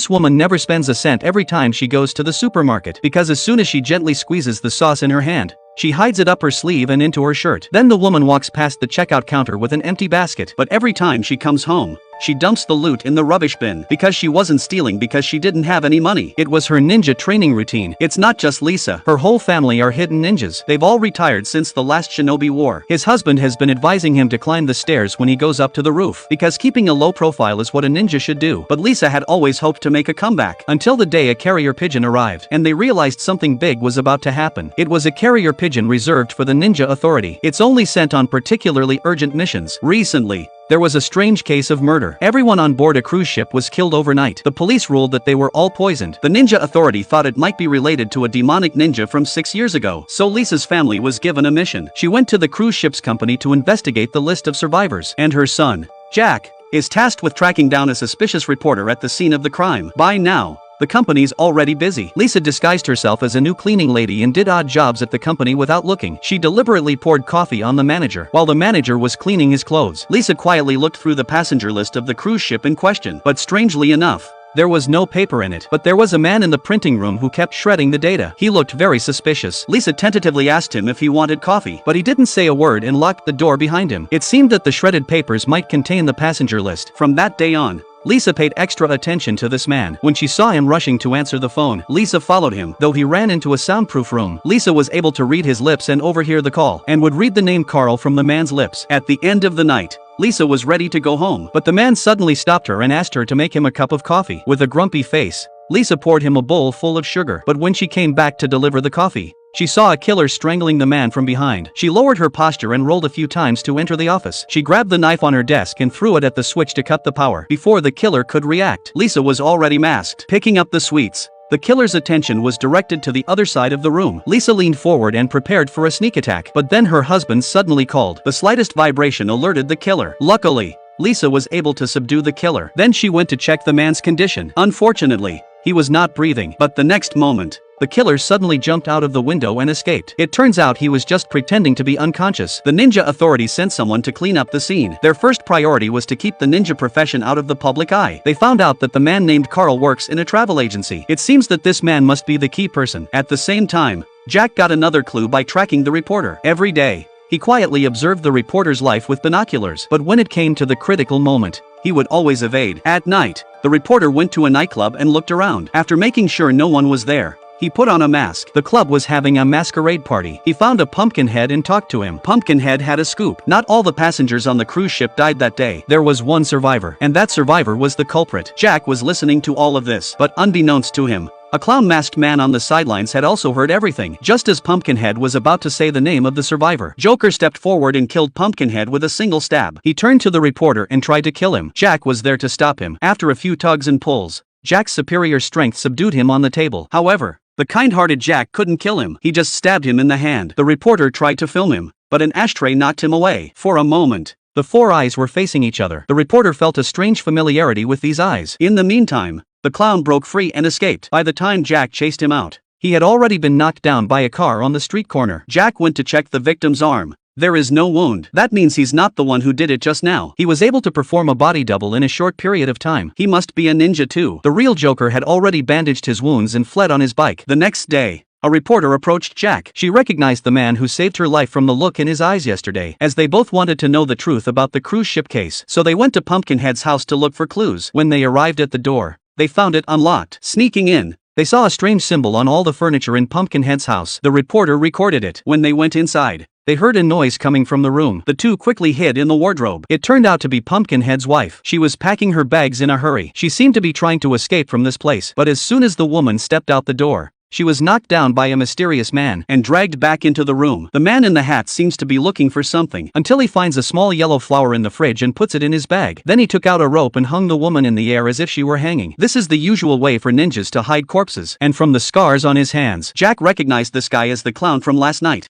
This woman never spends a cent every time she goes to the supermarket because as soon as she gently squeezes the sauce in her hand, she hides it up her sleeve and into her shirt. Then the woman walks past the checkout counter with an empty basket. But every time she comes home, she dumps the loot in the rubbish bin because she wasn't stealing because she didn't have any money. It was her ninja training routine. It's not just Lisa. Her whole family are hidden ninjas. They've all retired since the last Shinobi War. His husband has been advising him to climb the stairs when he goes up to the roof because keeping a low profile is what a ninja should do. But Lisa had always hoped to make a comeback until the day a carrier pigeon arrived and they realized something big was about to happen. It was a carrier pigeon reserved for the Ninja Authority. It's only sent on particularly urgent missions. Recently, there was a strange case of murder. Everyone on board a cruise ship was killed overnight. The police ruled that they were all poisoned. The Ninja Authority thought it might be related to a demonic ninja from 6 years ago. So Lisa's family was given a mission. She went to the cruise ship's company to investigate the list of survivors. And her son, Jack, is tasked with tracking down a suspicious reporter at the scene of the crime. By now, the company's already busy. Lisa disguised herself as a new cleaning lady and did odd jobs at the company without looking. She deliberately poured coffee on the manager while the manager was cleaning his clothes. Lisa quietly looked through the passenger list of the cruise ship in question. But strangely enough, there was no paper in it. But there was a man in the printing room who kept shredding the data. He looked very suspicious. Lisa tentatively asked him if he wanted coffee, but he didn't say a word and locked the door behind him. It seemed that the shredded papers might contain the passenger list. From that day on, Lisa paid extra attention to this man. When she saw him rushing to answer the phone, Lisa followed him. Though he ran into a soundproof room, Lisa was able to read his lips and overhear the call, and would read the name Carl from the man's lips. At the end of the night, Lisa was ready to go home, but the man suddenly stopped her and asked her to make him a cup of coffee. With a grumpy face, Lisa poured him a bowl full of sugar. But when she came back to deliver the coffee, she saw a killer strangling the man from behind. She lowered her posture and rolled a few times to enter the office. She grabbed the knife on her desk and threw it at the switch to cut the power. Before the killer could react, Lisa was already masked. Picking up the sweets, the killer's attention was directed to the other side of the room. Lisa leaned forward and prepared for a sneak attack. But then her husband suddenly called. The slightest vibration alerted the killer. Luckily, Lisa was able to subdue the killer. Then she went to check the man's condition. Unfortunately, he was not breathing. But the next moment, the killer suddenly jumped out of the window and escaped. It turns out he was just pretending to be unconscious. The Ninja Authority sent someone to clean up the scene. Their first priority was to keep the ninja profession out of the public eye. They found out that the man named Carl works in a travel agency. It seems that this man must be the key person. At the same time, Jack got another clue by tracking the reporter. Every day, he quietly observed the reporter's life with binoculars. But when it came to the critical moment, he would always evade. At night, the reporter went to a nightclub and looked around. After making sure no one was there, he put on a mask. The club was having a masquerade party. He found a Pumpkinhead and talked to him. Pumpkinhead had a scoop. Not all the passengers on the cruise ship died that day. There was one survivor, and that survivor was the culprit. Jack was listening to all of this, but unbeknownst to him, a clown-masked man on the sidelines had also heard everything. Just as Pumpkinhead was about to say the name of the survivor, Joker stepped forward and killed Pumpkinhead with a single stab. He turned to the reporter and tried to kill him. Jack was there to stop him. After a few tugs and pulls, Jack's superior strength subdued him on the table. However, the kind-hearted Jack couldn't kill him. He just stabbed him in the hand. The reporter tried to film him, but an ashtray knocked him away. For a moment, the four eyes were facing each other. The reporter felt a strange familiarity with these eyes. In the meantime, the clown broke free and escaped. By the time Jack chased him out, he had already been knocked down by a car on the street corner. Jack went to check the victim's arm. There is no wound. That means he's not the one who did it just now. He was able to perform a body double in a short period of time. He must be a ninja too. The real Joker had already bandaged his wounds and fled on his bike. The next day, a reporter approached Jack. She recognized the man who saved her life from the look in his eyes yesterday, as they both wanted to know the truth about the cruise ship case. So they went to Pumpkinhead's house to look for clues. When they arrived at the door, they found it unlocked. Sneaking in, they saw a strange symbol on all the furniture in Pumpkinhead's house. The reporter recorded it. When they went inside, they heard a noise coming from the room. The two quickly hid in the wardrobe. It turned out to be Pumpkinhead's wife. She was packing her bags in a hurry. She seemed to be trying to escape from this place, but as soon as the woman stepped out the door, she was knocked down by a mysterious man and dragged back into the room. The man in the hat seems to be looking for something until he finds a small yellow flower in the fridge and puts it in his bag. Then he took out a rope and hung the woman in the air as if she were hanging. This is the usual way for ninjas to hide corpses. And from the scars on his hands, Jack recognized this guy as the clown from last night.